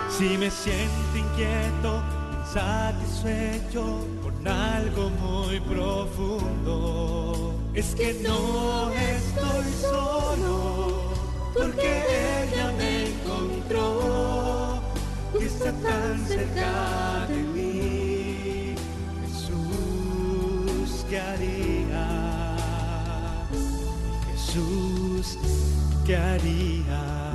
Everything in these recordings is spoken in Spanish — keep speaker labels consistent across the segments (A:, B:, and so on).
A: Si me siento inquieto, insatisfecho con algo muy profundo, es que no estoy solo, porque ella me encontró y está tan cerca de mí. Jesús, ¿qué haría? Jesús, ¿qué haría?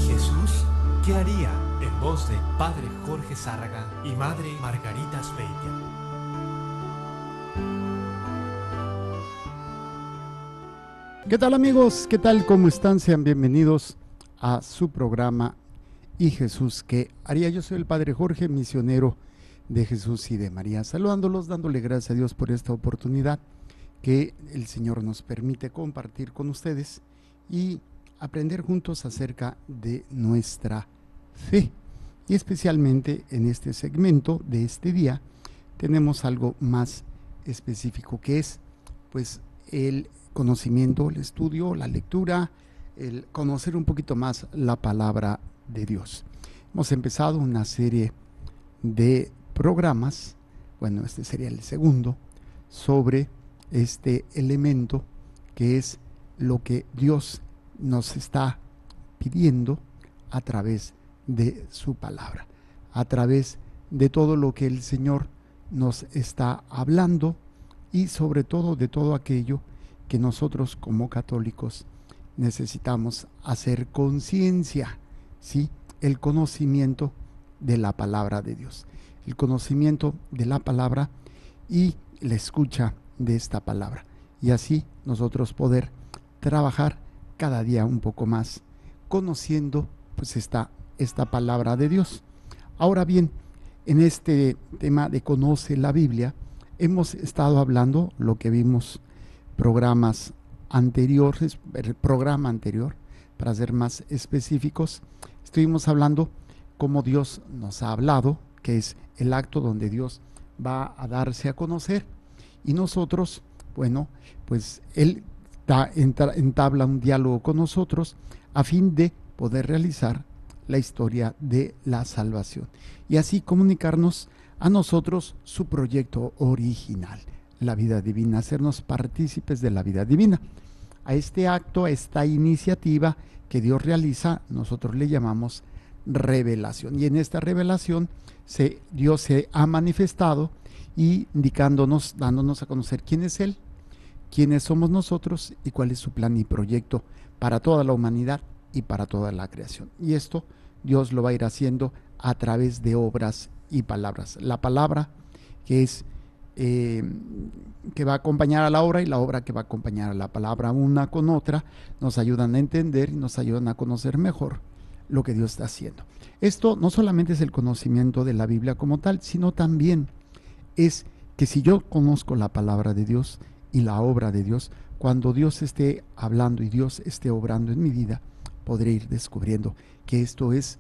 B: Jesús, ¿qué haría? En voz de Padre Jorge Zárraga y Madre Margarita Speitia.
C: ¿Qué tal, amigos? ¿Qué tal? ¿Cómo están? Sean bienvenidos a su programa ¿Y Jesús qué haría? Yo soy el Padre Jorge, misionero de Jesús y de María, saludándolos, dándole gracias a Dios por esta oportunidad que el Señor nos permite compartir con ustedes y aprender juntos acerca de nuestra fe. Y especialmente en este segmento de este día tenemos algo más específico, que es pues el conocimiento, el estudio, la lectura, el conocer un poquito más la palabra de Dios. Hemos empezado una serie de programas, bueno, este sería el segundo, sobre este elemento que es lo que Dios nos está pidiendo a través de su palabra, a través de todo lo que el Señor nos está hablando y sobre todo de todo aquello que nosotros como católicos necesitamos hacer conciencia, ¿sí? El conocimiento de la palabra de Dios, el conocimiento de la palabra y la escucha de esta palabra, y así nosotros poder trabajar cada día un poco más, conociendo pues esta palabra de Dios. Ahora bien, en este tema de Conoce la Biblia, hemos estado hablando, lo que vimos programas anteriores, el programa anterior, para ser más específicos, estuvimos hablando cómo Dios nos ha hablado, que es el acto donde Dios va a darse a conocer, y nosotros, bueno, pues Él entabla un diálogo con nosotros a fin de poder realizar la historia de la salvación y así comunicarnos a nosotros su proyecto original, la vida divina, hacernos partícipes de la vida divina. A este acto, a esta iniciativa que Dios realiza, nosotros le llamamos revelación, y en esta revelación Dios se ha manifestado y indicándonos, dándonos a conocer quién es Él, quiénes somos nosotros y cuál es su plan y proyecto para toda la humanidad y para toda la creación. Y esto Dios lo va a ir haciendo a través de obras y palabras. La palabra que es que va a acompañar a la obra y la obra que va a acompañar a la palabra, una con otra, nos ayudan a entender y nos ayudan a conocer mejor lo que Dios está haciendo. Esto no solamente es el conocimiento de la Biblia como tal, sino también es que si yo conozco la palabra de Dios y la obra de Dios, cuando Dios esté hablando y Dios esté obrando en mi vida, podré ir descubriendo que esto es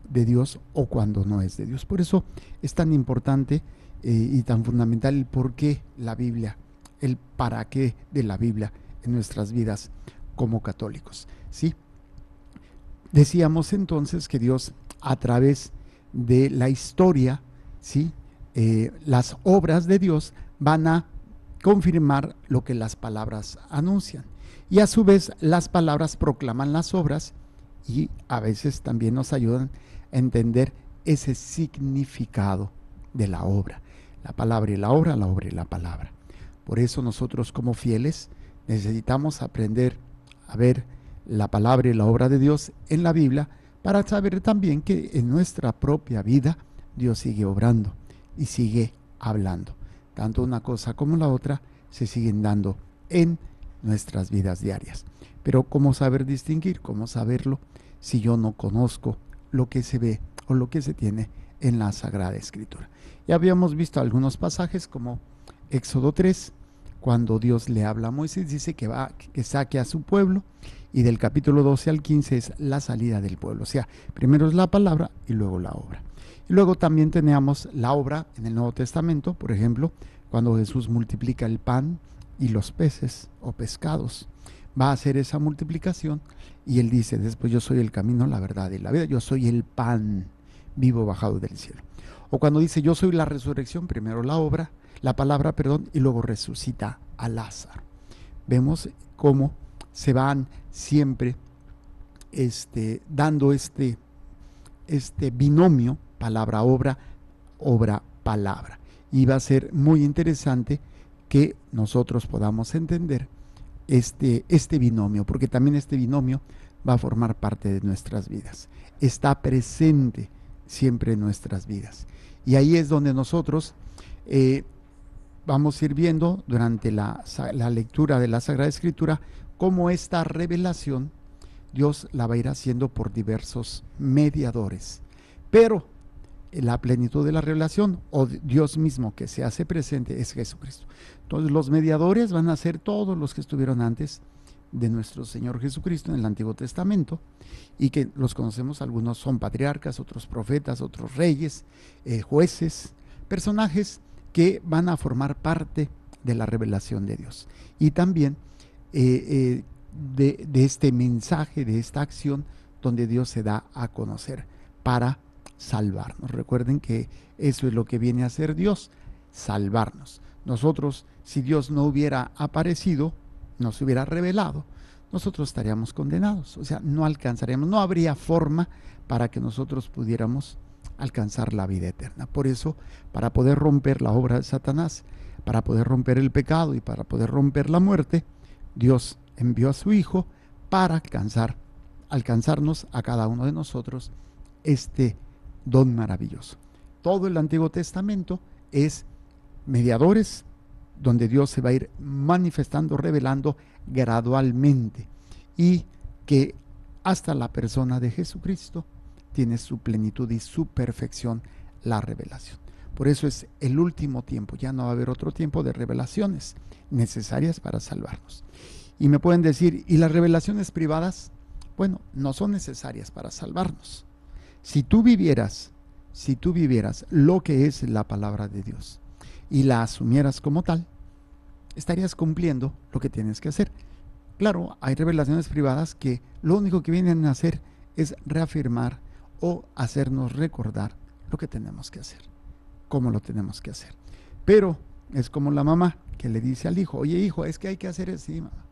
C: de Dios o cuando no es de Dios. Por eso es tan importante y tan fundamental el por qué la Biblia, el para qué de la Biblia en nuestras vidas como católicos, ¿sí? Decíamos entonces que Dios, a través de la historia, ¿sí? Las obras de Dios van a confirmar lo que las palabras anuncian, y a su vez las palabras proclaman las obras y a veces también nos ayudan a entender ese significado de la obra, la palabra y la obra y la palabra. Por eso nosotros como fieles necesitamos aprender a ver la palabra y la obra de Dios en la Biblia para saber también que en nuestra propia vida Dios sigue obrando y sigue hablando. Tanto una cosa como la otra se siguen dando en nuestras vidas diarias. Pero ¿cómo saber distinguir? ¿Cómo saberlo si yo no conozco lo que se ve o lo que se tiene en la Sagrada Escritura? Ya habíamos visto algunos pasajes como Éxodo 3, cuando Dios le habla a Moisés, dice que saque a su pueblo, y del capítulo 12 al 15 es la salida del pueblo. O sea, primero es la palabra y luego la obra. Y luego también teníamos la obra en el Nuevo Testamento, por ejemplo, cuando Jesús multiplica el pan y los peces o pescados. Va a hacer esa multiplicación y Él dice después: yo soy el camino, la verdad y la vida, yo soy el pan vivo bajado del cielo. O cuando dice: yo soy la resurrección, primero la palabra, y luego resucita a Lázaro. Vemos cómo se van siempre dando este binomio palabra-obra, obra-palabra. Y va a ser muy interesante que nosotros podamos entender este binomio, porque también este binomio va a formar parte de nuestras vidas. Está presente siempre en nuestras vidas. Y ahí es donde nosotros vamos a ir viendo durante la lectura de la Sagrada Escritura cómo esta revelación Dios la va a ir haciendo por diversos mediadores. Pero la plenitud de la revelación, o Dios mismo que se hace presente, es Jesucristo. Entonces los mediadores van a ser todos los que estuvieron antes de nuestro Señor Jesucristo en el Antiguo Testamento, y que los conocemos: algunos son patriarcas, otros profetas, otros reyes, jueces, personajes que van a formar parte de la revelación de Dios. Y también de este mensaje, de esta acción donde Dios se da a conocer para salvarnos. Recuerden que eso es lo que viene a hacer Dios: salvarnos. Nosotros, si Dios no hubiera aparecido, no se hubiera revelado, nosotros estaríamos condenados. O sea, no alcanzaríamos, no habría forma para que nosotros pudiéramos alcanzar la vida eterna. Por eso, para poder romper la obra de Satanás, para poder romper el pecado y para poder romper la muerte, Dios envió a su Hijo para alcanzarnos a cada uno de nosotros este don maravilloso. Todo el Antiguo Testamento es mediadores donde Dios se va a ir manifestando, revelando gradualmente, y que hasta la persona de Jesucristo tiene su plenitud y su perfección la revelación. Por eso es el último tiempo, ya no va a haber otro tiempo de revelaciones necesarias para salvarnos. Y me pueden decir: ¿y las revelaciones privadas? Bueno, no son necesarias para salvarnos. Si tú vivieras lo que es la palabra de Dios y la asumieras como tal, estarías cumpliendo lo que tienes que hacer. Claro, hay revelaciones privadas que lo único que vienen a hacer es reafirmar o hacernos recordar lo que tenemos que hacer, cómo lo tenemos que hacer. Pero es como la mamá que le dice al hijo: oye, hijo, es que hay que hacer eso, sí, mamá.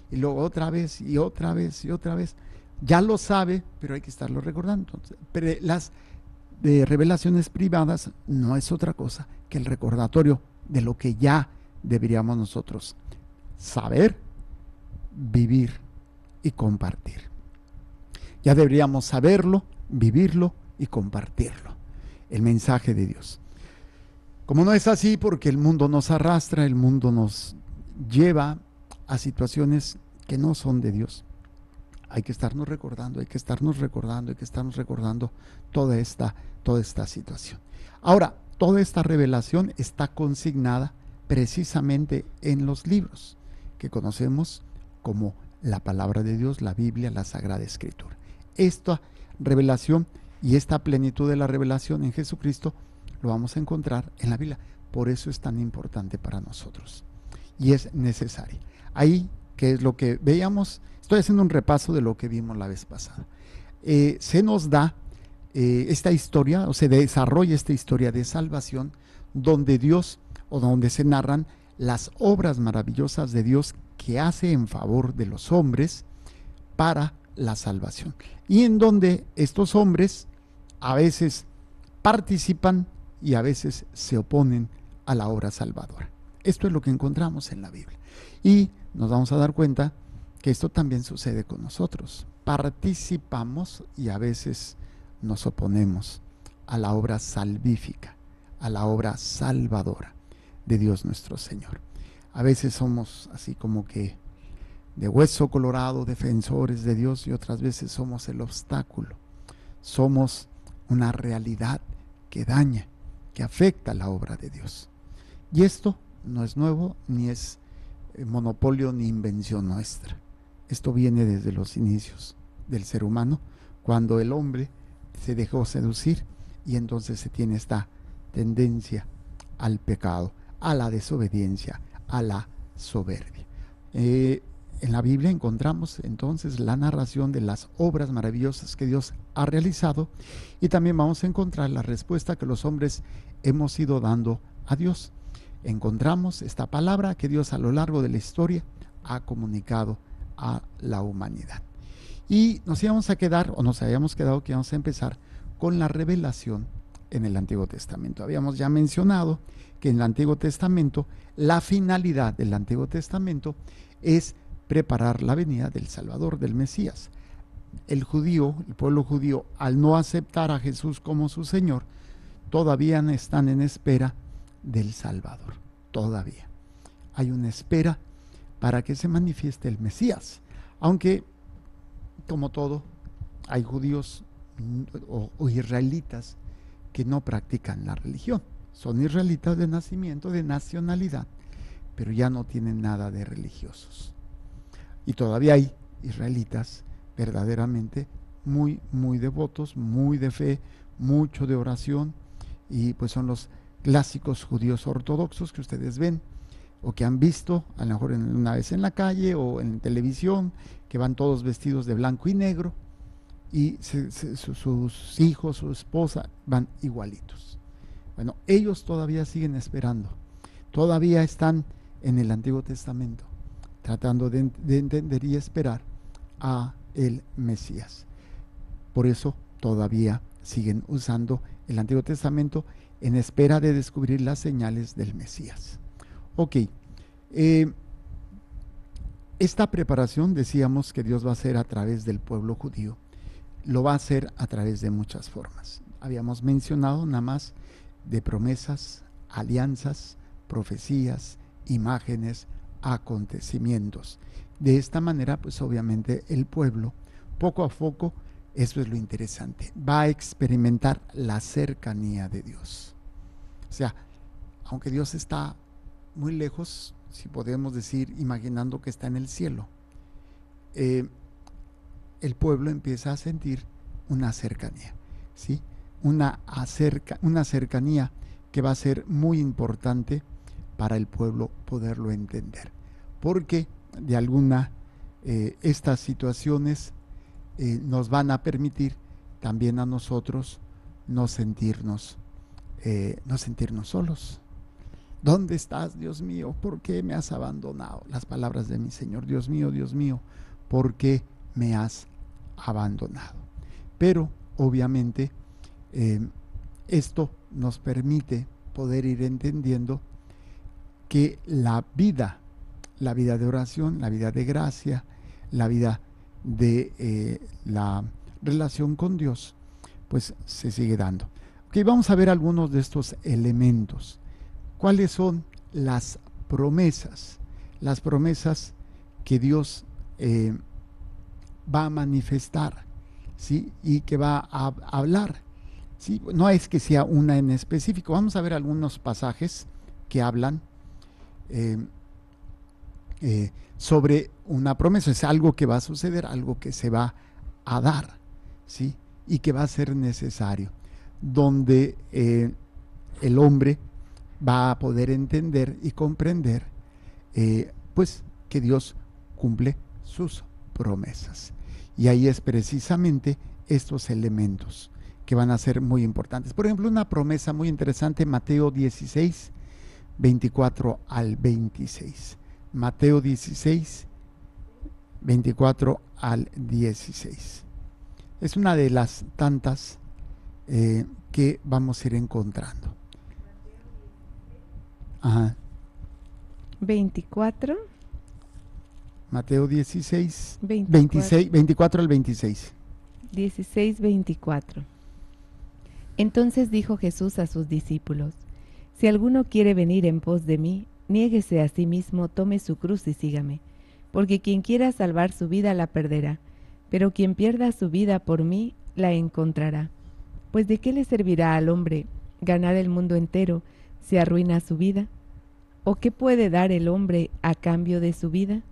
C: Y luego otra vez y otra vez y otra vez. Ya lo sabe, pero hay que estarlo recordando. Entonces, pero las revelaciones privadas no es otra cosa que el recordatorio de lo que ya deberíamos nosotros saber, vivir y compartir. Ya deberíamos saberlo, vivirlo y compartirlo, el mensaje de Dios. Como no es así, porque el mundo nos arrastra, el mundo nos lleva a situaciones que no son de Dios, hay que estarnos recordando, toda esta situación. Ahora, toda esta revelación está consignada precisamente en los libros que conocemos como la palabra de Dios, la Biblia, la Sagrada Escritura. Esta revelación y esta plenitud de la revelación en Jesucristo lo vamos a encontrar en la Biblia. Por eso es tan importante para nosotros y es necesaria. Ahí, que es lo que veíamos, estoy haciendo un repaso de lo que vimos la vez pasada. Se nos da esta historia, o se desarrolla esta historia de salvación, donde Dios, o donde se narran las obras maravillosas de Dios que hace en favor de los hombres para la salvación, y en donde estos hombres a veces participan y a veces se oponen a la obra salvadora. Esto es lo que encontramos en la Biblia, y nos vamos a dar cuenta que esto también sucede con nosotros. Participamos y a veces nos oponemos a la obra salvífica, a la obra salvadora de Dios nuestro Señor. A veces somos así como que de hueso colorado, defensores de Dios, y otras veces somos el obstáculo. Somos una realidad que daña, que afecta la obra de Dios. Y esto no es nuevo, ni es monopolio ni invención nuestra. Esto viene desde los inicios del ser humano, cuando el hombre se dejó seducir, y entonces se tiene esta tendencia al pecado, a la desobediencia, a la soberbia. En la Biblia encontramos entonces la narración de las obras maravillosas que Dios ha realizado, y también vamos a encontrar la respuesta que los hombres hemos ido dando a Dios. Encontramos esta palabra que Dios a lo largo de la historia ha comunicado a la humanidad. Y nos íbamos a quedar, o nos habíamos quedado que íbamos a empezar con la revelación en el Antiguo Testamento. Habíamos ya mencionado que en el Antiguo Testamento, la finalidad del Antiguo Testamento es preparar la venida del Salvador, del Mesías. El pueblo judío, al no aceptar a Jesús como su Señor, todavía están en espera del Salvador. Todavía hay una espera para que se manifieste el Mesías, aunque, como todo, hay judíos o israelitas que no practican la religión. Son israelitas de nacimiento, de nacionalidad, pero ya no tienen nada de religiosos. Y todavía hay israelitas verdaderamente muy, muy devotos, muy de fe, mucho de oración, y pues son los clásicos judíos ortodoxos que ustedes ven o que han visto a lo mejor una vez en la calle o en televisión, que van todos vestidos de blanco y negro, y sus hijos, su esposa van igualitos. Bueno, ellos todavía siguen esperando, todavía están en el Antiguo Testamento, tratando de entender y esperar a el Mesías. Por eso todavía siguen usando el Antiguo Testamento en espera de descubrir las señales del Mesías. Ok, esta preparación decíamos que Dios va a hacer a través del pueblo judío. Lo va a hacer a través de muchas formas. Habíamos mencionado nada más de promesas, alianzas, profecías, imágenes, acontecimientos. De esta manera, pues obviamente el pueblo, poco a poco, eso es lo interesante, va a experimentar la cercanía de Dios. O sea, aunque Dios está muy lejos, si podemos decir, imaginando que está en el cielo, el pueblo empieza a sentir una cercanía, ¿sí? Una cercanía que va a ser muy importante para el pueblo poderlo entender, porque de alguna estas situaciones nos van a permitir también a nosotros no sentirnos solos. ¿Dónde estás, Dios mío? ¿Por qué me has abandonado? Las palabras de mi Señor, Dios mío, ¿por qué me has abandonado? Pero obviamente esto nos permite poder ir entendiendo que la vida de oración, la vida de gracia, la vida de la relación con Dios, pues se sigue dando. Ok, vamos a ver algunos de estos elementos. ¿Cuáles son las promesas? Las promesas que Dios va a manifestar, ¿sí? Y que va a hablar, ¿sí? No es que sea una en específico. Vamos a ver algunos pasajes que hablan sobre una promesa. Es algo que va a suceder, algo que se va a dar, ¿sí? Y que va a ser necesario, donde el hombre va a poder entender y comprender pues que Dios cumple sus promesas. Y ahí es precisamente estos elementos que van a ser muy importantes. Por ejemplo, una promesa muy interesante, Mateo 16, 24 al 26. Mateo 16, 24 al 16. Es una de las tantas que vamos a ir encontrando. Ajá.
D: 24.
C: Mateo 16,
D: 24
C: al 26.
D: 16, 24. Entonces dijo Jesús a sus discípulos: Si alguno quiere venir en pos de mí, niéguese a sí mismo, tome su cruz y sígame. Porque quien quiera salvar su vida la perderá, pero quien pierda su vida por mí la encontrará. Pues ¿de qué le servirá al hombre ganar el mundo entero si arruina su vida? ¿O qué puede dar el hombre a cambio de su vida?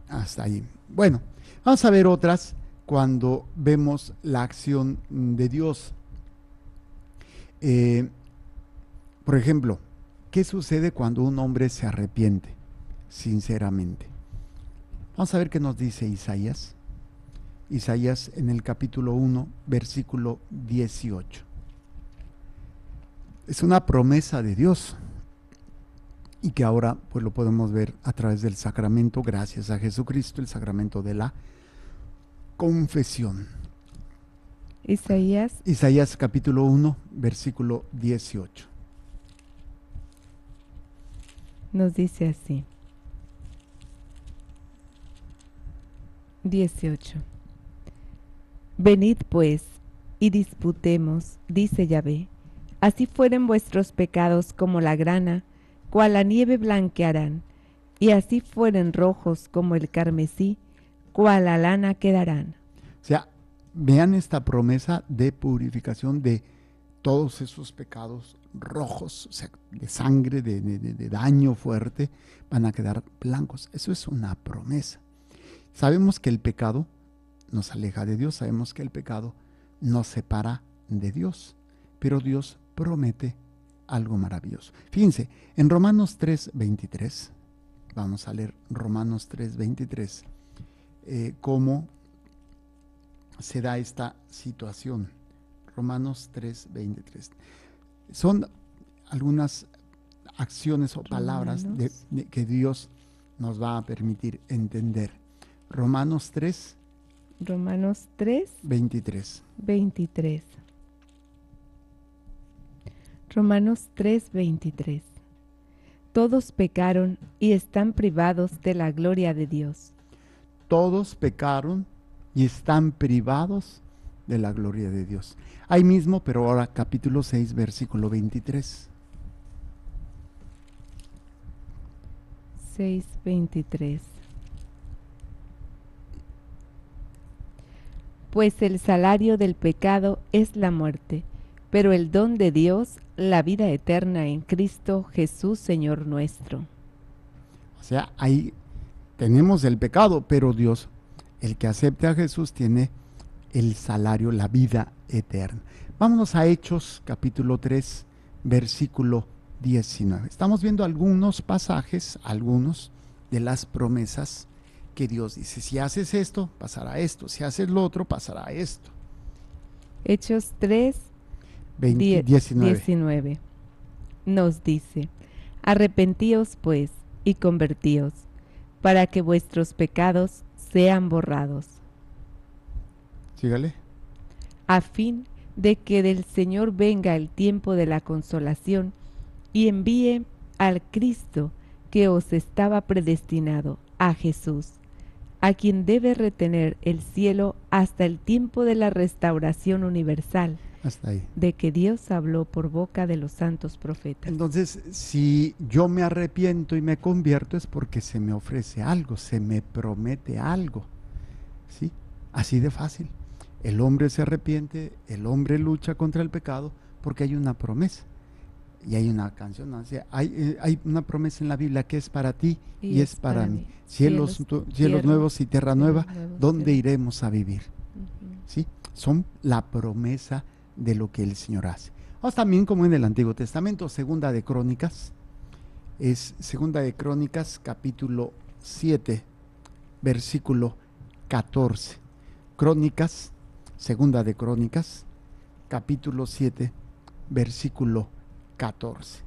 C: Hasta ahí. Bueno, vamos a ver otras cuando vemos la acción de Dios. Por ejemplo, ¿qué sucede cuando un hombre se arrepiente sinceramente? Vamos a ver qué nos dice Isaías. Isaías en el capítulo 1, versículo 18. Es una promesa de Dios y que ahora pues lo podemos ver a través del sacramento, gracias a Jesucristo, el sacramento de la confesión. Isaías capítulo 1, versículo 18.
D: Nos dice así. 18. Venid pues y disputemos, dice Yahvé, así fueren vuestros pecados como la grana, cual la nieve blanquearán, y así fueren rojos como el carmesí, cual la lana quedarán.
C: O sea, vean esta promesa de purificación de todos esos pecados rojos, o sea, de sangre, de daño fuerte, van a quedar blancos. Eso es una promesa. Sabemos que el pecado nos aleja de Dios, sabemos que el pecado nos separa de Dios, pero Dios promete algo maravilloso. Fíjense, en Romanos 3:23, vamos a leer Romanos 3:23, cómo se da esta situación. Romanos 3:23. Son algunas acciones o palabras que Dios nos va a permitir entender. Romanos 3, 23.
D: Romanos 3:23. Todos pecaron y están privados de la gloria de Dios.
C: Todos pecaron y están privados de la gloria de Dios. Ahí mismo, pero ahora capítulo 6, versículo 23.
D: 6:23. Pues el salario del pecado es la muerte, pero el don de Dios, la vida eterna en Cristo Jesús, Señor nuestro.
C: O sea, ahí tenemos el pecado, pero Dios, el que acepte a Jesús, tiene el salario, la vida eterna. Vámonos a Hechos, capítulo 3, versículo 19. Estamos viendo algunos pasajes, algunos de las promesas que Dios dice. Si haces esto, pasará esto. Si haces lo otro, pasará esto.
D: Hechos 3, 19. Nos dice: arrepentíos pues y convertíos, para que vuestros pecados sean borrados.
C: Sígale.
D: A fin de que del Señor venga el tiempo de la consolación y envíe al Cristo que os estaba predestinado, a Jesús, a quien debe retener el cielo hasta el tiempo de la restauración universal,
C: hasta ahí,
D: de que Dios habló por boca de los santos profetas.
C: Entonces, si yo me arrepiento y me convierto, es porque se me ofrece algo, se me promete algo, ¿sí? Así de fácil. El hombre se arrepiente, el hombre lucha contra el pecado porque hay una promesa. Y hay una canción, ¿no? O sea, hay una promesa en la Biblia que es para ti y es para mí. Cielos nuevos y tierra nueva, ¿dónde iremos a vivir? ¿Sí? Son la promesa de lo que el Señor hace. O también como en el Antiguo Testamento, Segunda de Crónicas, capítulo 7, versículo 14. Segunda de Crónicas, capítulo 7, versículo 14.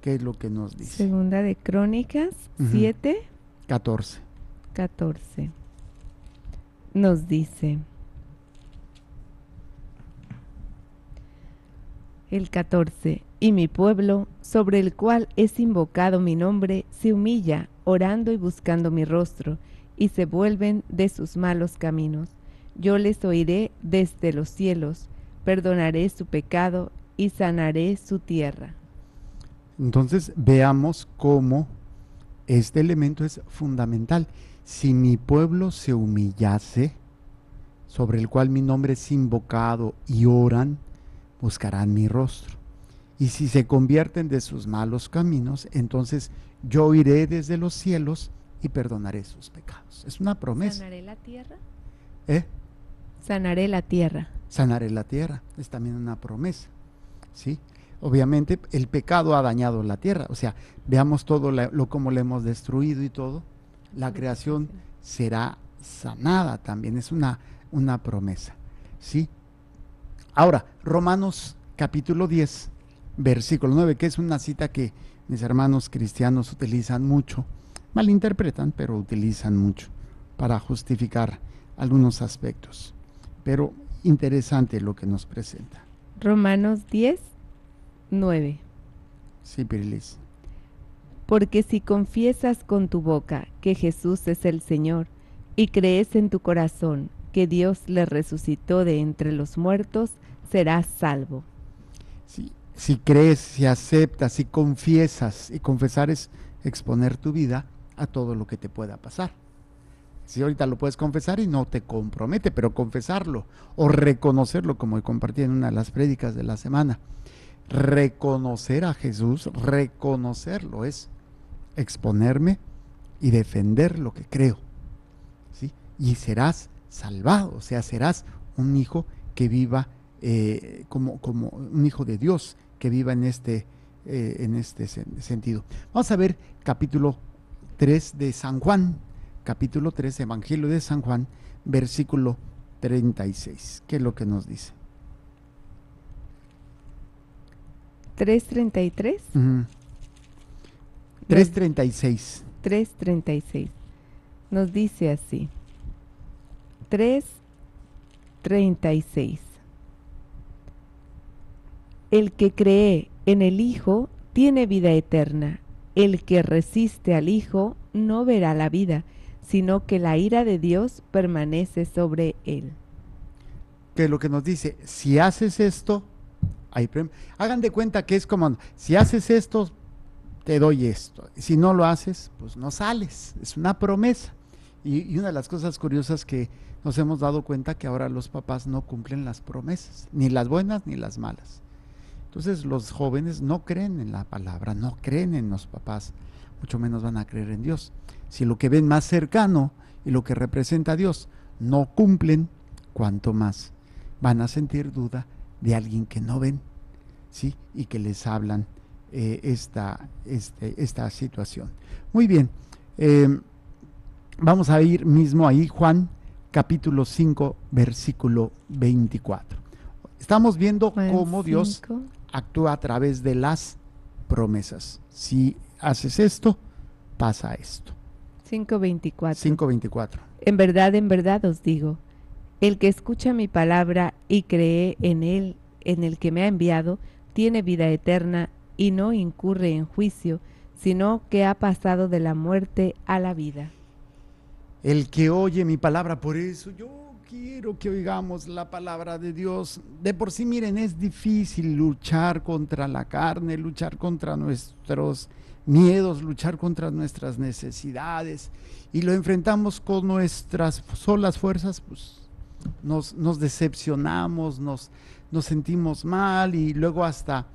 C: ¿Qué es lo que nos dice?
D: Segunda de Crónicas 7,
C: 14.
D: Nos dice el 14: y mi pueblo, sobre el cual es invocado mi nombre, se humilla, orando y buscando mi rostro, y se vuelven de sus malos caminos. Yo les oiré desde los cielos, perdonaré su pecado y sanaré su tierra.
C: Entonces veamos cómo este elemento es fundamental. Si mi pueblo se humillase, sobre el cual mi nombre es invocado, y oran, buscarán mi rostro. Y si se convierten de sus malos caminos, entonces yo iré desde los cielos y perdonaré sus pecados. Es una promesa.
D: ¿Sanaré la tierra?
C: Sanaré la tierra. Es también una promesa, ¿sí? Obviamente el pecado ha dañado la tierra, o sea, veamos todo lo como le hemos destruido y todo, la creación será sanada también, es una promesa, ¿sí? Ahora, Romanos capítulo 10, versículo 9, que es una cita que mis hermanos cristianos utilizan mucho, malinterpretan, pero utilizan mucho para justificar algunos aspectos, pero interesante lo que nos presenta.
D: Romanos 10, 9.
C: Sí, Pirilis.
D: Porque si confiesas con tu boca que Jesús es el Señor y crees en tu corazón que Dios le resucitó de entre los muertos, serás salvo.
C: Si crees, si aceptas, si confiesas, y confesar es exponer tu vida a todo lo que te pueda pasar. Si ahorita lo puedes confesar y no te compromete, pero confesarlo o reconocerlo, como he compartido en una de las prédicas de la semana, reconocer a Jesús, reconocerlo es exponerme y defender lo que creo, ¿sí? Y serás salvado, o sea, serás un hijo que viva como un hijo de Dios, que viva en este sentido. Vamos a ver capítulo 3 de San Juan, capítulo 3, Evangelio de San Juan, versículo 36. ¿Qué es lo que nos dice?
D: 3:33.
C: 3:36.
D: 3:36. Nos dice así. 3:36. El que cree en el Hijo tiene vida eterna. El que resiste al Hijo no verá la vida, sino que la ira de Dios permanece sobre él.
C: Que lo que nos dice, si haces esto, hay premio. Hagan de cuenta que es como, si haces esto, te doy esto. Si no lo haces, pues no sales. Es una promesa. Y una de las cosas curiosas que nos hemos dado cuenta que ahora los papás no cumplen las promesas, ni las buenas ni las malas. Entonces los jóvenes no creen en la palabra, no creen en los papás, mucho menos van a creer en Dios. Si lo que ven más cercano y lo que representa a Dios no cumplen, cuanto más van a sentir duda de alguien que no ven, ¿sí? Y que les hablan esta situación. Muy bien, vamos a ir mismo ahí, Juan capítulo 5, versículo 24. Estamos viendo
D: Juan
C: cómo Dios
D: 5.
C: Actúa a través de las promesas. Si haces esto, pasa esto.
D: 5:24.
C: 5:24.
D: En verdad os digo, el que escucha mi palabra y cree en él, en el que me ha enviado, tiene vida eterna y no incurre en juicio, sino que ha pasado de la muerte a la vida.
C: El que oye mi palabra, por eso yo quiero que oigamos la palabra de Dios. De por sí, miren, es difícil luchar contra la carne, luchar contra nuestros miedos, luchar contra nuestras necesidades, y lo enfrentamos con nuestras solas fuerzas, pues nos decepcionamos, nos sentimos mal y luego hasta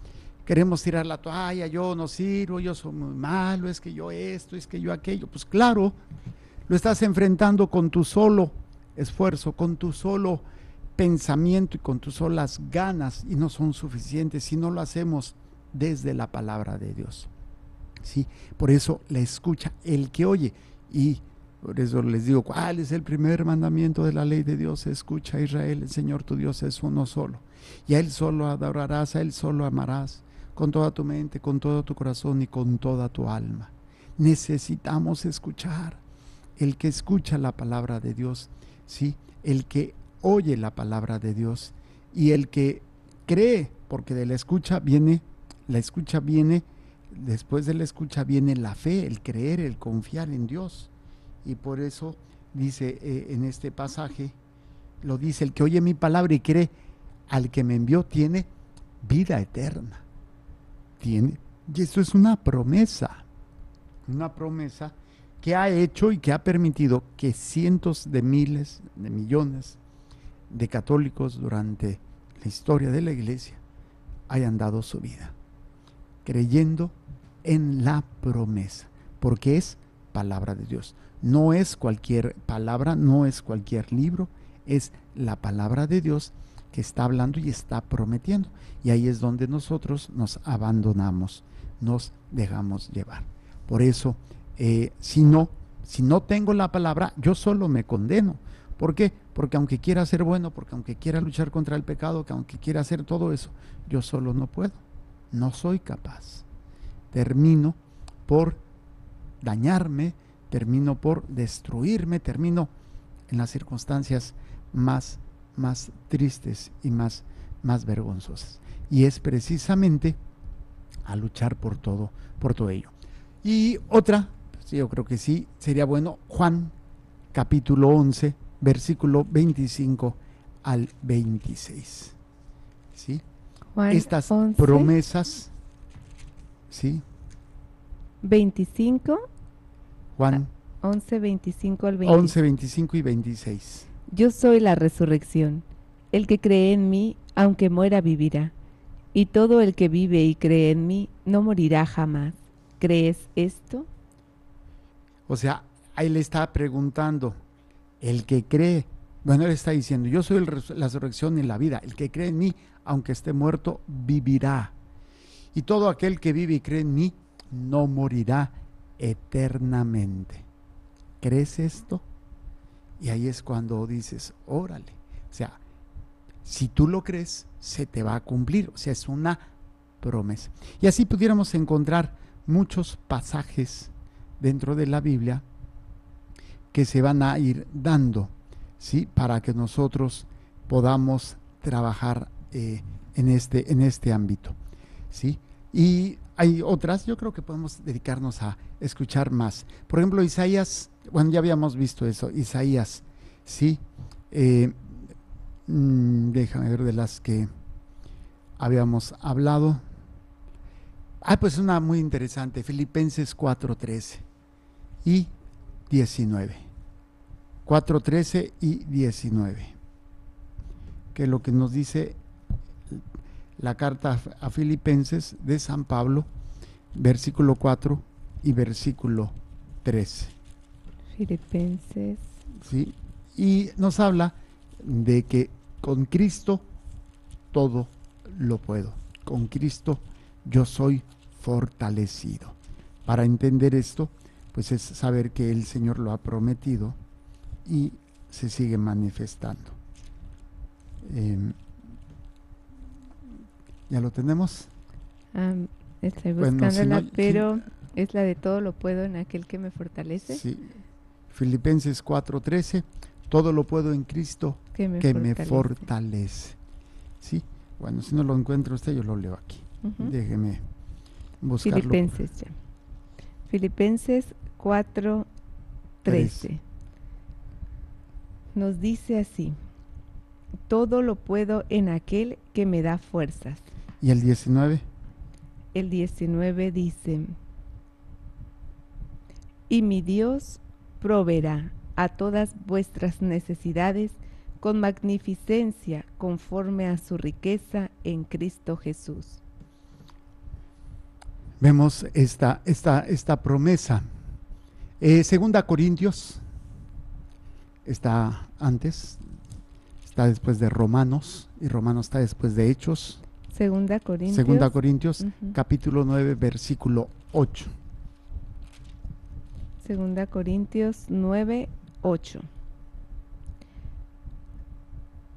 C: queremos tirar la toalla, yo no sirvo, yo soy muy malo, es que yo esto, es que yo aquello. Pues claro, lo estás enfrentando con tu solo esfuerzo, con tu solo pensamiento y con tus solas ganas, y no son suficientes si no lo hacemos desde la palabra de Dios. Sí, por eso la escucha el que oye, y por eso les digo, ¿cuál es el primer mandamiento de la ley de Dios? Escucha, Israel, el Señor tu Dios es uno solo, y a Él solo adorarás, a Él solo amarás, con toda tu mente, con todo tu corazón y con toda tu alma. Necesitamos escuchar. El que escucha la palabra de Dios, ¿sí? El que oye la palabra de Dios, y el que cree, porque de la escucha viene, después de la escucha viene la fe, el creer, el confiar en Dios. Y por eso dice en este pasaje, lo dice, el que oye mi palabra y cree al que me envió tiene vida eterna. Y esto es una promesa que ha hecho y que ha permitido que cientos de miles, de millones de católicos durante la historia de la Iglesia hayan dado su vida, creyendo en la promesa, porque es palabra de Dios. No es cualquier palabra, no es cualquier libro, es la palabra de Dios que está hablando y está prometiendo. Y ahí es donde nosotros nos abandonamos, nos dejamos llevar. Por eso, si no tengo la palabra, yo solo me condeno. ¿Por qué? Porque aunque quiera ser bueno, porque aunque quiera luchar contra el pecado, que aunque quiera hacer todo eso, yo solo no puedo, no soy capaz. Termino por dañarme, termino por destruirme, termino en las circunstancias más tristes y más vergonzosas. Y es precisamente a luchar por todo ello. Y otra, pues yo creo que sí, sería bueno, Juan capítulo 11, versículo 25 al 26. ¿Sí?
D: Juan
C: Estas
D: 11,
C: promesas, ¿sí?
D: 25,
C: Juan
D: 11, 25 al 26.
C: 11, 25 y 26.
D: Yo soy la resurrección. El que cree en mí, aunque muera, vivirá. Y todo el que vive y cree en mí, no morirá jamás. ¿Crees esto?
C: O sea, ahí le está preguntando, el que cree, bueno, él está diciendo, yo soy la resurrección y la vida, el que cree en mí, aunque esté muerto, vivirá. Y todo aquel que vive y cree en mí, no morirá eternamente. ¿Crees esto? Y ahí es cuando dices, órale. O sea, si tú lo crees, se te va a cumplir. O sea, es una promesa. Y así pudiéramos encontrar muchos pasajes dentro de la Biblia que se van a ir dando, ¿sí? Para que nosotros podamos trabajar en este ámbito, ¿sí? Y hay otras, yo creo que podemos dedicarnos a escuchar más. Por ejemplo, Isaías, bueno, ya habíamos visto eso, Isaías, ¿sí? Déjame ver de las que habíamos hablado. Pues una muy interesante, Filipenses 4:13 y 19. 4:13 y 19. Que es lo que nos dice la carta a Filipenses de San Pablo, versículo 4 y versículo 13.
D: Filipenses.
C: ¿Sí? Y nos habla de que con Cristo todo lo puedo. Con Cristo yo soy fortalecido. Para entender esto, pues es saber que el Señor lo ha prometido y se sigue manifestando. ¿Ya lo tenemos?
D: Estoy
C: Bueno,
D: buscándola,
C: si no,
D: pero es la de todo lo puedo en aquel que me fortalece.
C: Sí. Filipenses 4:13, todo lo puedo en Cristo que me fortalece. Sí, bueno, si no lo encuentra usted, yo lo leo aquí. Déjeme buscarlo.
D: Filipenses ya. Filipenses 4:13. Nos dice así: todo lo puedo en aquel que me da fuerzas.
C: ¿Y el 19?
D: El 19 dice: y mi Dios proveerá a todas vuestras necesidades con magnificencia conforme a su riqueza en Cristo Jesús.
C: Vemos esta promesa. Segunda Corintios está antes, está después de Romanos, y Romanos está después de Hechos.
D: Segunda Corintios,
C: capítulo 9, versículo 8.
D: Segunda Corintios 9, 8.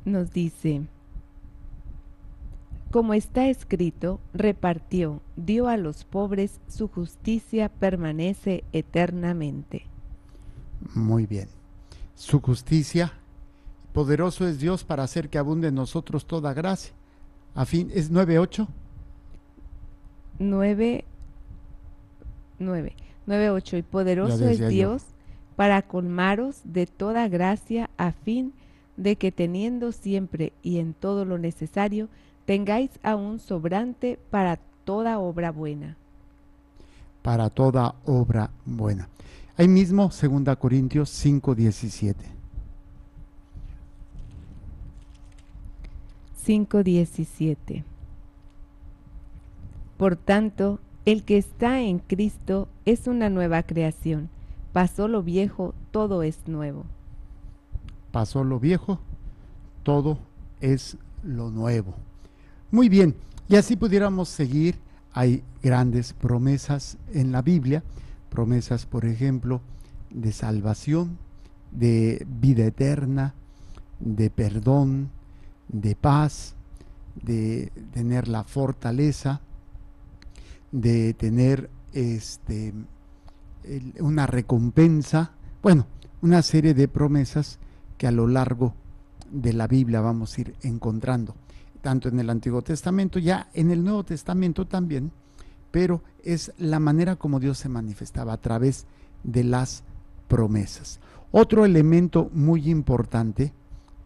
D: Nos dice: como está escrito, repartió, dio a los pobres, su justicia permanece eternamente.
C: Muy bien. Su justicia, poderoso es Dios para hacer que abunde en nosotros toda gracia. A fin, ¿es 9:8?
D: 9:8. Y poderoso es Dios para colmaros de toda gracia, a fin de que teniendo siempre y en todo lo necesario, tengáis aún sobrante para toda obra buena.
C: Para toda obra buena. Ahí mismo, 2 Corintios 5:17.
D: 5:17. Por tanto, el que está en Cristo es una nueva creación. Pasó lo viejo, todo es nuevo.
C: Pasó lo viejo, todo es lo nuevo. Muy bien, y así pudiéramos seguir. Hay grandes promesas en la Biblia, promesas, por ejemplo, de salvación, de vida eterna, de perdón, de paz, de tener la fortaleza, de tener una recompensa, bueno, una serie de promesas que a lo largo de la Biblia vamos a ir encontrando, tanto en el Antiguo Testamento, ya en el Nuevo Testamento también, pero es la manera como Dios se manifestaba a través de las promesas. Otro elemento muy importante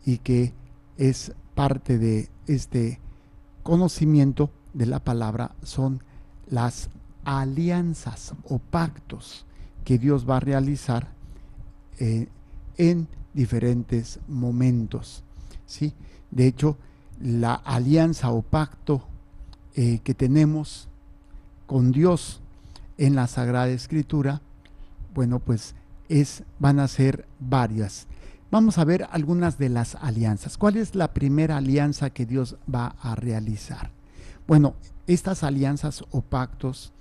C: y que es parte de este conocimiento de la palabra son las alianzas o pactos que Dios va a realizar en diferentes momentos, ¿sí? De hecho, la alianza o pacto que tenemos con Dios en la Sagrada Escritura, bueno, pues van a ser varias. Vamos a ver algunas de las alianzas. ¿Cuál es la primera alianza que Dios va a realizar? Bueno, estas alianzas o pactos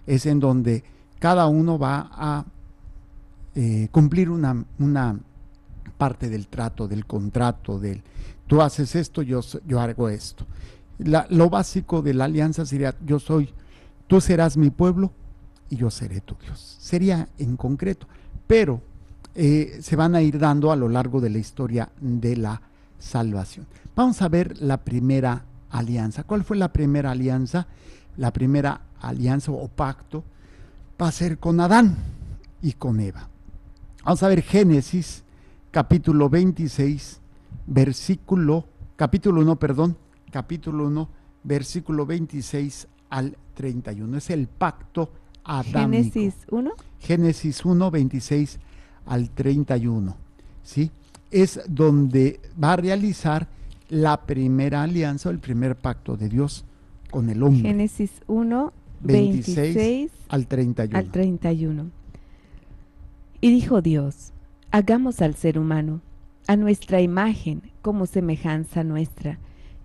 C: es en donde cada uno va a cumplir una parte del trato, del contrato, tú haces esto, yo hago esto. Lo básico de la alianza sería, tú serás mi pueblo y yo seré tu Dios. Sería en concreto, pero se van a ir dando a lo largo de la historia de la salvación. Vamos a ver la primera alianza. ¿Cuál fue la primera alianza? La primera alianza o pacto va a ser con Adán y con Eva. Vamos a ver Génesis capítulo 26, capítulo 1, versículo 26 al 31. Es el pacto adámico.
D: Génesis 1.
C: Génesis 1, 26 al 31. ¿Sí? Es donde va a realizar la primera alianza, el primer pacto de Dios con el hombre.
D: Génesis 1, 26
C: al 31.
D: Y dijo Dios: hagamos al ser humano a nuestra imagen, como semejanza nuestra,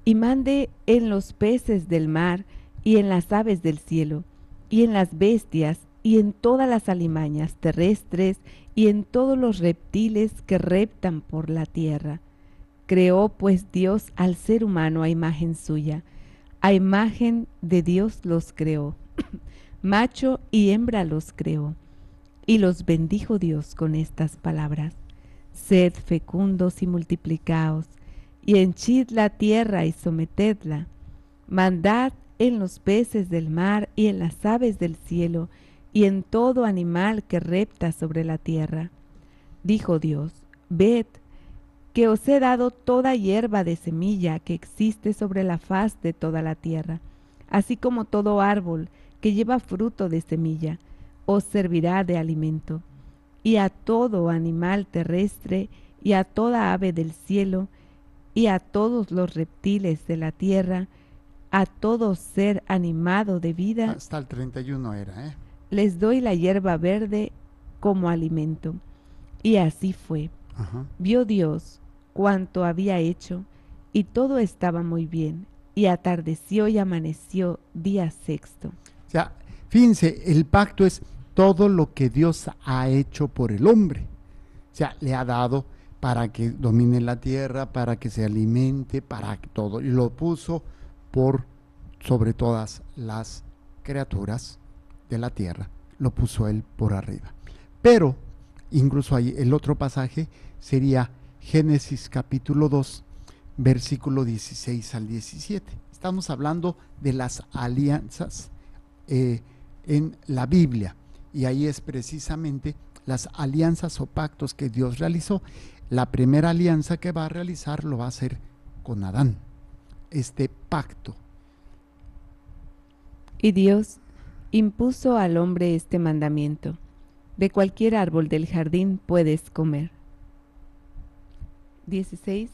D: y mande en los peces del mar, y en las aves del cielo, y en las bestias, y en todas las alimañas terrestres, y en todos los reptiles que reptan por la tierra. Creó pues Dios al ser humano a imagen suya, a imagen de Dios los creó, macho y hembra los creó. Y los bendijo Dios con estas palabras: sed fecundos y multiplicaos, y henchid la tierra y sometedla. Mandad en los peces del mar y en las aves del cielo, y en todo animal que repta sobre la tierra. Dijo Dios: ved, que os he dado toda hierba de semilla que existe sobre la faz de toda la tierra, así como todo árbol que lleva fruto de semilla, os servirá de alimento, y a todo animal terrestre, y a toda ave del cielo, y a todos los reptiles de la tierra, a todo ser animado de vida.
C: Hasta el 31 era,
D: les doy la hierba verde como alimento. Y así fue.
C: Ajá.
D: Vio Dios cuanto había hecho, y todo estaba muy bien. Y atardeció y amaneció día sexto.
C: O sea, fíjense, el pacto es todo lo que Dios ha hecho por el hombre. O sea, le ha dado para que domine la tierra, para que se alimente, para que todo. Y lo puso sobre todas las criaturas de la tierra. Lo puso él por arriba. Pero, incluso ahí, el otro pasaje sería Génesis capítulo 2, versículo 16 al 17. Estamos hablando de las alianzas en la Biblia. Y ahí es precisamente las alianzas o pactos que Dios realizó. La primera alianza que va a realizar lo va a hacer con Adán, este pacto.
D: Y Dios impuso al hombre este mandamiento: de cualquier árbol del jardín puedes comer. 16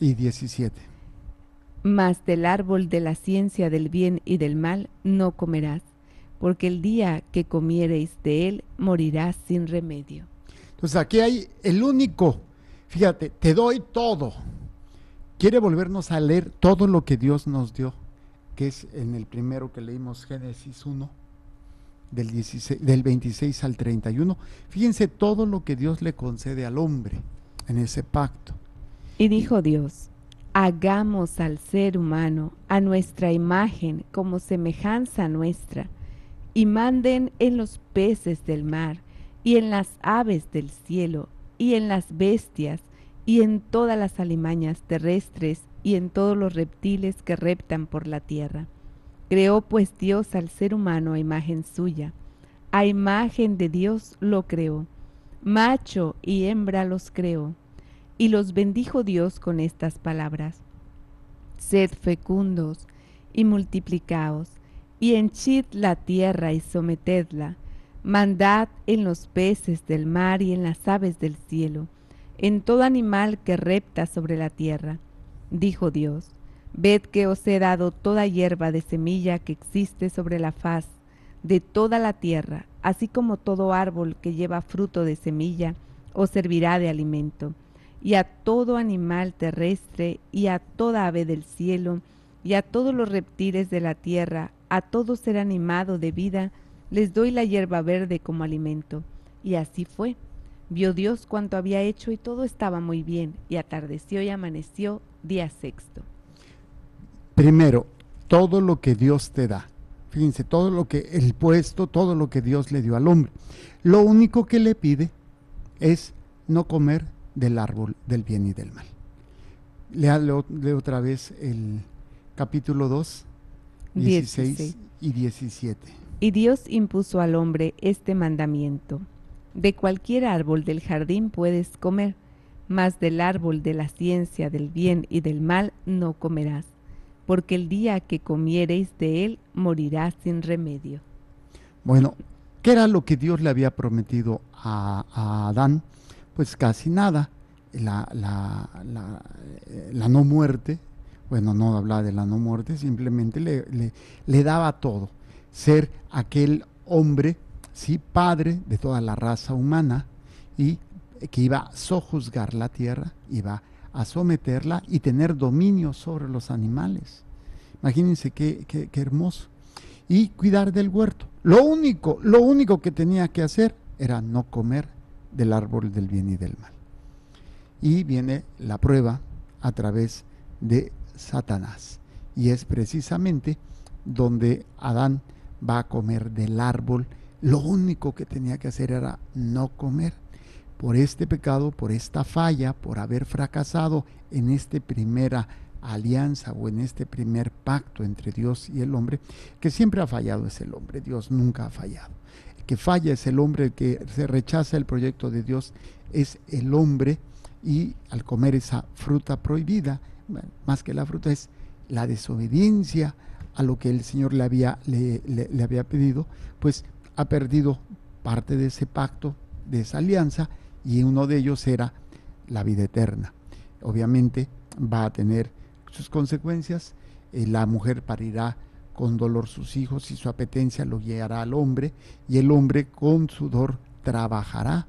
C: y 17.
D: Mas del árbol de la ciencia del bien y del mal no comerás, porque el día que comiereis de él morirás sin remedio.
C: Entonces aquí hay el único, fíjate, te doy todo. quiere volvernos a leer todo lo que Dios nos dio, que es en el primero que leímos, Génesis 1, del 26 al 31. Fíjense todo lo que Dios le concede al hombre en ese pacto.
D: Y dijo Dios: hagamos al ser humano a nuestra imagen, como semejanza nuestra, y manden en los peces del mar, y en las aves del cielo, y en las bestias, y en todas las alimañas terrestres, y en todos los reptiles que reptan por la tierra. Creó pues Dios al ser humano a imagen suya, a imagen de Dios lo creó, macho y hembra los creó, y los bendijo Dios con estas palabras: sed fecundos y multiplicaos, y henchid la tierra y sometedla, mandad en los peces del mar y en las aves del cielo, en todo animal que repta sobre la tierra. Dijo Dios: ved que os he dado toda hierba de semilla que existe sobre la faz de toda la tierra, así como todo árbol que lleva fruto de semilla os servirá de alimento, y a todo animal terrestre, y a toda ave del cielo, y a todos los reptiles de la tierra, a todo ser animado de vida, les doy la hierba verde como alimento. Y así fue. Vio Dios cuanto había hecho, y todo estaba muy bien, y atardeció y amaneció día sexto.
C: Primero, todo lo que Dios te da. Fíjense, todo lo que el puesto, todo lo que Dios le dio al hombre. Lo único que le pide es no comer del árbol del bien y del mal. Leo otra vez el capítulo 2, 16 y 17.
D: Y Dios impuso al hombre este mandamiento: de cualquier árbol del jardín puedes comer, mas del árbol de la ciencia del bien y del mal no comerás, porque el día que comiereis de él morirás sin remedio.
C: Bueno, ¿qué era lo que Dios le había prometido a Adán? Pues casi nada. La no muerte. Bueno, no hablaba de la no muerte, simplemente le daba todo. Ser aquel hombre, sí, padre de toda la raza humana, y que iba a sojuzgar la tierra, iba a someterla y tener dominio sobre los animales. Imagínense qué hermoso. Y cuidar del huerto. Lo único que tenía que hacer era no comer del árbol del bien y del mal. Y viene la prueba a través de Satanás. Y es precisamente donde Adán va a comer del árbol. Lo único que tenía que hacer era no comer. Por este pecado, por esta falla, por haber fracasado en esta primera alianza o en este primer pacto entre Dios y el hombre, que siempre ha fallado es el hombre. Dios nunca ha fallado. El que falla es el hombre, el que se rechaza el proyecto de Dios es el hombre, y al comer esa fruta prohibida, más que la fruta, es la desobediencia a lo que el Señor le había pedido, pues ha perdido parte de ese pacto, de esa alianza, y uno de ellos era la vida eterna. Obviamente va a tener sus consecuencias. La mujer parirá con dolor sus hijos, y su apetencia lo guiará al hombre, y el hombre con sudor trabajará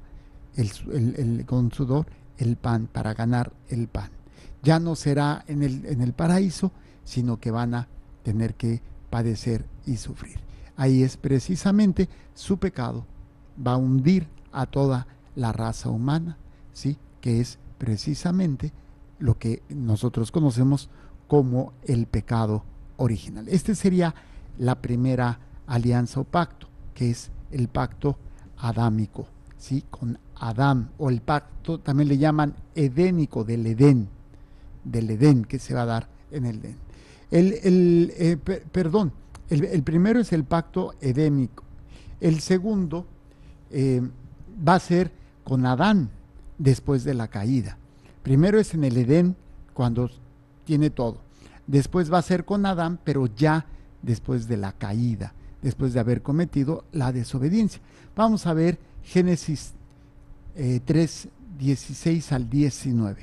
C: con sudor el pan para ganar el pan. Ya no será en el paraíso, sino que van a tener que padecer y sufrir. Ahí es precisamente su pecado, va a hundir a toda la raza humana, ¿sí? Que es precisamente lo que nosotros conocemos como el pecado original. Este sería la primera alianza o pacto, que es el pacto adámico, ¿sí? Con Adán, o el pacto también le llaman edénico, del Edén, que se va a dar en el Edén. El primero es el pacto edénico. El segundo va a ser con Adán después de la caída. Primero es en el Edén, cuando tiene todo. Después va a ser con Adán, pero ya después de la caída, después de haber cometido la desobediencia. Vamos a ver Génesis 3, 16 al 19.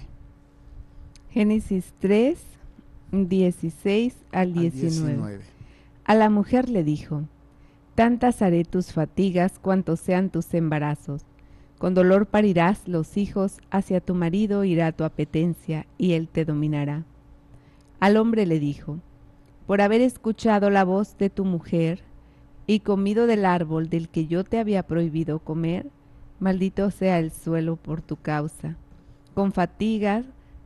D: Génesis 3, 16 al 19. A la mujer le dijo: tantas haré tus fatigas cuanto sean tus embarazos. Con dolor parirás los hijos, hacia tu marido irá tu apetencia, y él te dominará. Al hombre le dijo: por haber escuchado la voz de tu mujer y comido del árbol del que yo te había prohibido comer, maldito sea el suelo por tu causa. Con fatiga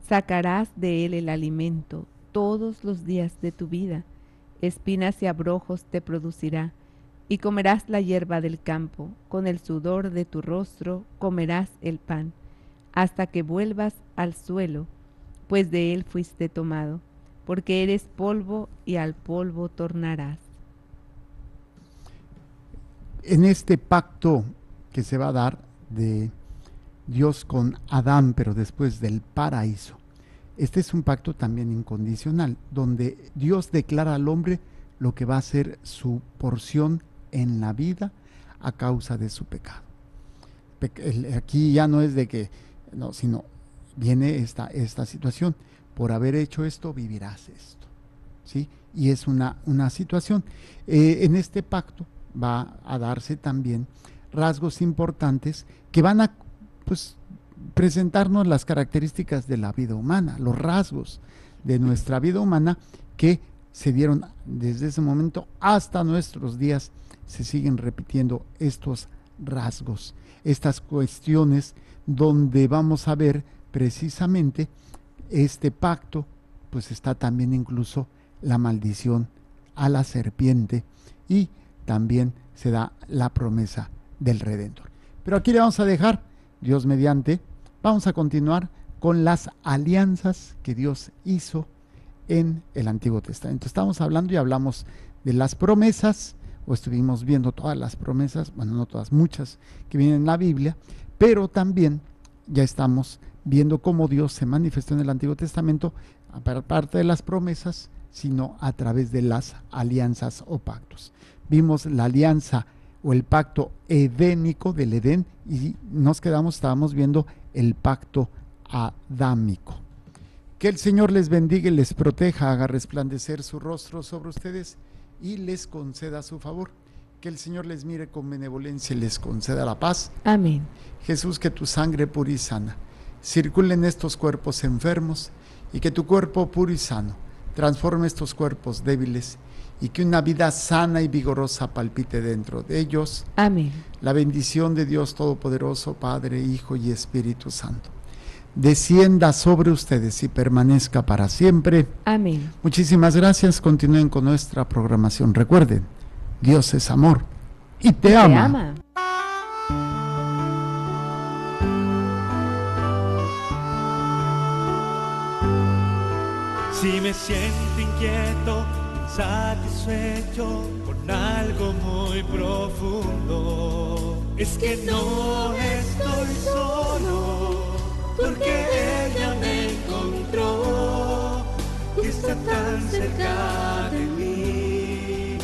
D: sacarás de él el alimento todos los días de tu vida. Espinas y abrojos te producirá, y comerás la hierba del campo. Con el sudor de tu rostro comerás el pan, hasta que vuelvas al suelo, pues de él fuiste tomado, porque eres polvo y al polvo tornarás.
C: En este pacto que se va a dar de Dios con Adán, pero después del paraíso, este es un pacto también incondicional, donde Dios declara al hombre lo que va a ser su porción en la vida a causa de su pecado. Aquí ya no es de que, no, sino viene esta situación: por haber hecho esto, vivirás esto, ¿sí? Y es una situación. En este pacto va a darse también rasgos importantes que van a, pues, presentarnos las características de la vida humana, los rasgos de nuestra vida humana que se dieron desde ese momento hasta nuestros días. Se siguen repitiendo estos rasgos, estas cuestiones donde vamos a ver precisamente este pacto, pues está también incluso la maldición a la serpiente y también se da la promesa del Redentor. Pero aquí le vamos a dejar, Dios mediante, vamos a continuar con las alianzas que Dios hizo en el Antiguo Testamento. Estamos hablando y hablamos de las promesas, o estuvimos viendo todas las promesas, bueno, no todas, muchas que vienen en la Biblia, pero también ya estamos viendo cómo Dios se manifestó en el Antiguo Testamento, aparte de las promesas, sino a través de las alianzas o pactos. Vimos la alianza o el pacto edénico del Edén y estábamos viendo el pacto adámico. Que el Señor les bendiga y les proteja, haga resplandecer su rostro sobre ustedes y les conceda su favor. Que el Señor les mire con benevolencia y les conceda la paz.
D: Amén.
C: Jesús, que tu sangre pura y sana circule en estos cuerpos enfermos y que tu cuerpo puro y sano transforme estos cuerpos débiles y que una vida sana y vigorosa palpite dentro de ellos.
D: Amén.
C: La bendición de Dios Todopoderoso, Padre, Hijo y Espíritu Santo, descienda sobre ustedes y permanezca para siempre.
D: Amén.
C: Muchísimas gracias. Continúen con nuestra programación. Recuerden, Dios es amor y te ama.
A: Si me siento inquieto, insatisfecho con algo muy profundo, es que no estoy solo, porque ella me encontró y está tan cerca de mí.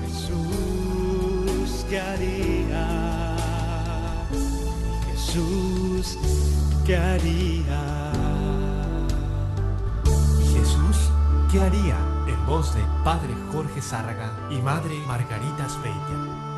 A: Jesús, ¿qué haría? Jesús, ¿qué haría?
B: Jesús, ¿qué haría? En voz de Padre Jorge Zárraga y Madre Margarita Speitia.